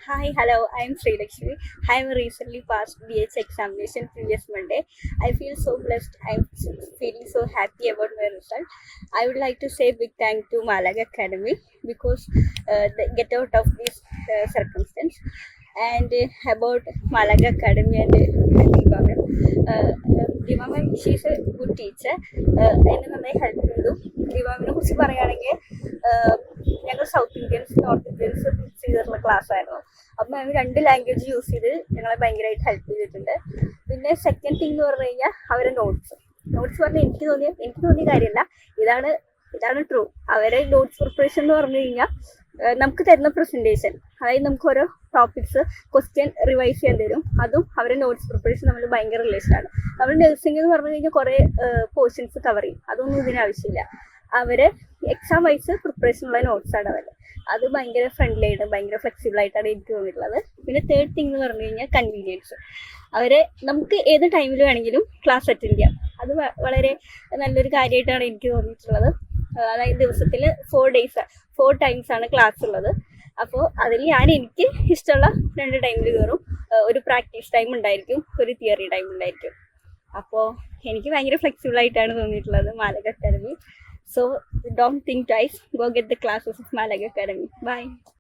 Hi, hello, I'm Sri Lakshmi. I'm recently passed BH examination previous Monday. I feel so blessed. I'm feeling so happy about my result. I would like to say big thank to Malaga Academy because they get out of this circumstance. And about Malaga Academy and Diva ma'am. Diva ma'am, she's a good teacher. എന്നെ നന്നായി help ചെയ്തു. ദിവാമിനെ കുറിച്ച് പറയുകയാണെങ്കിൽ ഞങ്ങൾ south Indians north Indians mix ചെയ്തിട്ടുള്ള class ആയിരുന്നു. അപ്പം മാം രണ്ട് ലാംഗ്വേജ് യൂസ് ചെയ്ത് ഞങ്ങളെ ഭയങ്കരമായിട്ട് ഹെൽപ്പ് ചെയ്തിട്ടുണ്ട്. പിന്നെ സെക്കൻഡ് തിങ് എന്ന് പറഞ്ഞു കഴിഞ്ഞാൽ അവരെ നോട്ട്സ് പറഞ്ഞാൽ എനിക്ക് തോന്നിയ കാര്യമല്ല, ഇതാണ് ഇതാണ് ട്രൂ. അവരെ നോട്ട്സ് പ്രിപ്പറേഷൻ എന്ന് പറഞ്ഞു കഴിഞ്ഞാൽ നമുക്ക് തരുന്ന പ്രസന്റേഷൻ, അതായത് നമുക്ക് ഓരോ ടോപ്പിക്സ് ക്വസ്റ്റ്യൻ റിവൈസ് ചെയ്യാൻ തരും. അതും അവരെ നോട്ട്സ് പ്രിപ്പറേഷൻ നമ്മൾ ഭയങ്കര റിലേഷനാണ്. നമ്മൾ നഴ്സിംഗ് എന്ന് പറഞ്ഞു കഴിഞ്ഞാൽ കുറേ പോർഷൻസ് കവർ ചെയ്യും, അതൊന്നും ഇതിനാവശ്യമില്ല. അവര് എക്സാം വൈസ് പ്രിപ്പറേഷൻ ഉള്ള നോട്ട്സാണ് അവരുടെ. അത് ഭയങ്കര ഫ്രണ്ട്ലി ആയിട്ട് ഭയങ്കര ഫ്ലെക്സിബിൾ ആയിട്ടാണ് എനിക്ക് തോന്നിയിട്ടുള്ളത്. പിന്നെ തേർഡ് തിങ് എന്ന് പറഞ്ഞു കഴിഞ്ഞാൽ കൺവീനിയൻസ്. അവരെ നമുക്ക് ഏത് ടൈമിൽ വേണമെങ്കിലും ക്ലാസ് അറ്റൻഡ് ചെയ്യാം. അത് വളരെ നല്ലൊരു കാര്യമായിട്ടാണ് എനിക്ക് തോന്നിയിട്ടുള്ളത്. അതായത് ദിവസത്തിൽ 4 ടൈംസ് ആണ് ക്ലാസ് ഉള്ളത്. അപ്പോൾ അതിൽ എനിക്ക് ഇഷ്ടമുള്ള 2 ടൈമിൽ കയറും. ഒരു പ്രാക്ടീസ് ടൈം ഉണ്ടായിരിക്കും, ഒരു തിയറി ടൈം ഉണ്ടായിരിക്കും. അപ്പോൾ എനിക്ക് ഭയങ്കര ഫ്ലെക്സിബിൾ ആയിട്ടാണ് തോന്നിയിട്ടുള്ളത് മാലക academy. So don't think twice, go get the classes of Malaga Academy. Bye.